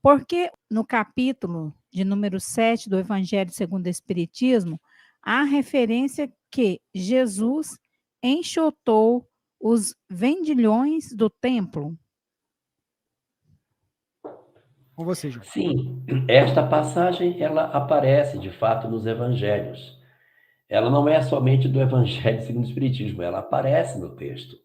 Porque no capítulo de número 7 do Evangelho segundo o Espiritismo, há referência que Jesus enxotou os vendilhões do templo. Com você, João. Sim, esta passagem ela aparece de fato nos evangelhos. Ela não é somente do Evangelho segundo o Espiritismo, ela aparece no texto.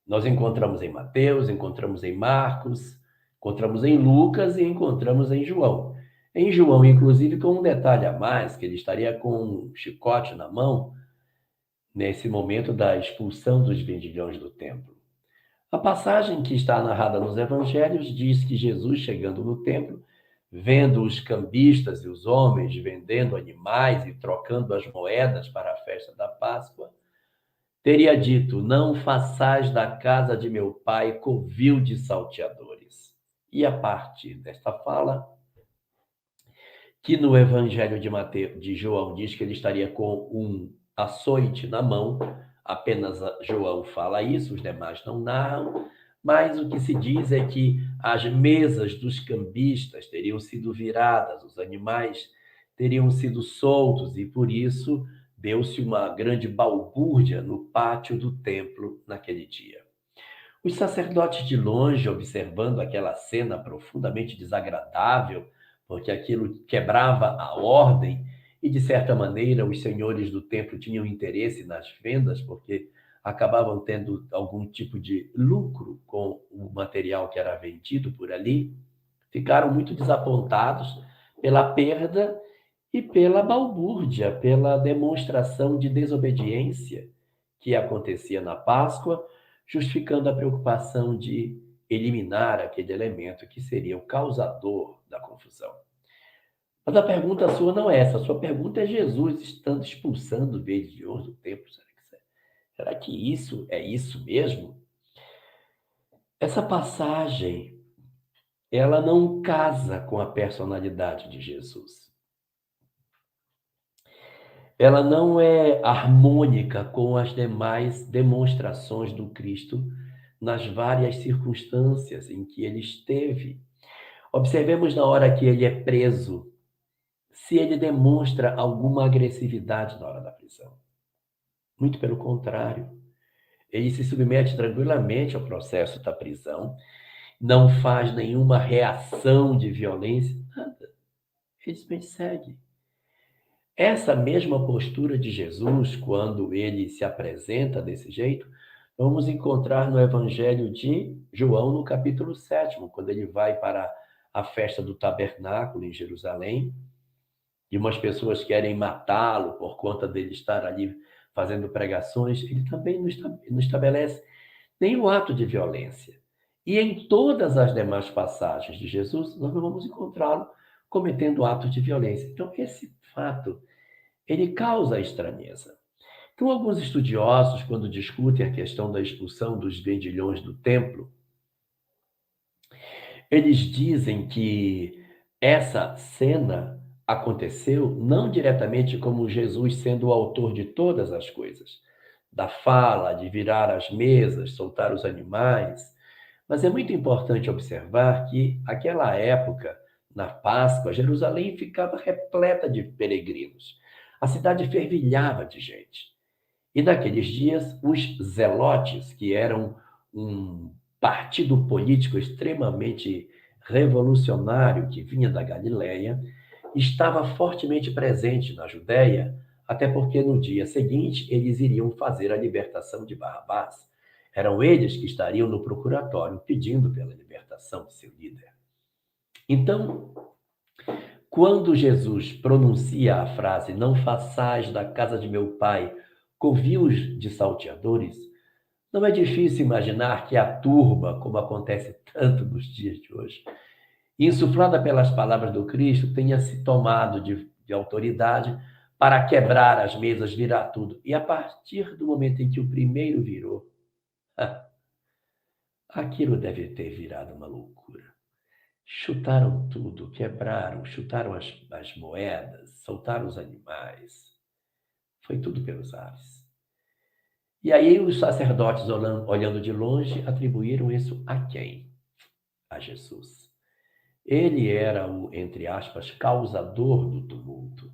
Nós encontramos em Mateus, encontramos em Marcos, encontramos em Lucas e encontramos em João. Em João, inclusive, com um detalhe a mais, que ele estaria com um chicote na mão nesse momento da expulsão dos vendilhões do templo. A passagem que está narrada nos evangelhos diz que Jesus, chegando no templo, vendo os cambistas e os homens vendendo animais e trocando as moedas para a festa da Páscoa, teria dito: não façais da casa de meu pai covil de salteadores. E a partir desta fala, que no evangelho de João diz que ele estaria com um açoite na mão, apenas João fala isso, os demais não narram, mas o que se diz é que as mesas dos cambistas teriam sido viradas, os animais teriam sido soltos e por isso deu-se uma grande balbúrdia no pátio do templo naquele dia. Os sacerdotes de longe, observando aquela cena profundamente desagradável, porque aquilo quebrava a ordem, e de certa maneira os senhores do templo tinham interesse nas vendas, porque acabavam tendo algum tipo de lucro com o material que era vendido por ali, ficaram muito desapontados pela perda e pela balbúrdia, pela demonstração de desobediência que acontecia na Páscoa, justificando a preocupação de eliminar aquele elemento que seria o causador da confusão. Mas a pergunta sua não é essa. A sua pergunta é Jesus estando expulsando o vendilhões do templo. Será que isso é isso mesmo? Essa passagem, ela não casa com a personalidade de Jesus. Ela não é harmônica com as demais demonstrações do Cristo nas várias circunstâncias em que ele esteve. Observemos na hora que ele é preso, se ele demonstra alguma agressividade na hora da prisão. Muito pelo contrário. Ele se submete tranquilamente ao processo da prisão, não faz nenhuma reação de violência, nada. Ele simplesmente segue. Essa mesma postura de Jesus, quando ele se apresenta desse jeito, vamos encontrar no Evangelho de João, no capítulo 7, quando ele vai para a festa do tabernáculo em Jerusalém, e umas pessoas querem matá-lo por conta dele estar ali fazendo pregações, ele também não estabelece nenhum ato de violência. E em todas as demais passagens de Jesus, nós não vamos encontrá-lo cometendo atos de violência. Então, esse fato ele causa estranheza. Então, alguns estudiosos, quando discutem a questão da expulsão dos vendilhões do templo, eles dizem que essa cena aconteceu não diretamente como Jesus sendo o autor de todas as coisas, da fala, de virar as mesas, soltar os animais, mas é muito importante observar que, aquela época, na Páscoa, Jerusalém ficava repleta de peregrinos. A cidade fervilhava de gente. E naqueles dias, os zelotes, que eram um partido político extremamente revolucionário que vinha da Galileia, estava fortemente presente na Judéia, até porque no dia seguinte eles iriam fazer a libertação de Barrabás. Eram eles que estariam no procuratório pedindo pela libertação de seu líder. Então, quando Jesus pronuncia a frase "não façais da casa de meu pai covios de salteadores", não é difícil imaginar que a turba, como acontece tanto nos dias de hoje, insuflada pelas palavras do Cristo, tenha se tomado de autoridade para quebrar as mesas, virar tudo. E a partir do momento em que o primeiro virou, aquilo deve ter virado uma loucura. Chutaram tudo, quebraram, chutaram as moedas, soltaram os animais. Foi tudo pelos ares. E aí os sacerdotes, olhando de longe, atribuíram isso a quem? A Jesus. Ele era o, entre aspas, causador do tumulto.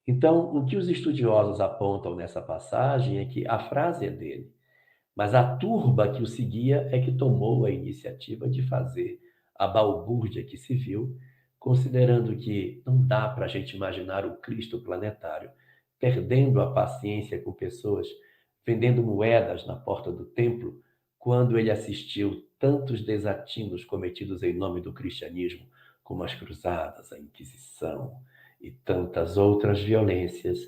Então, o que os estudiosos apontam nessa passagem é que a frase é dele, mas a turba que o seguia é que tomou a iniciativa de fazer a balbúrdia que se viu, considerando que não dá para a gente imaginar o Cristo planetário perdendo a paciência com pessoas vendendo moedas na porta do templo, quando ele assistiu tantos desatinos cometidos em nome do cristianismo, como as cruzadas, a Inquisição e tantas outras violências,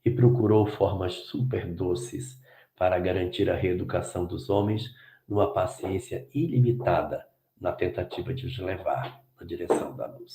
e procurou formas super doces para garantir a reeducação dos homens numa paciência ilimitada na tentativa de os levar na direção da luz.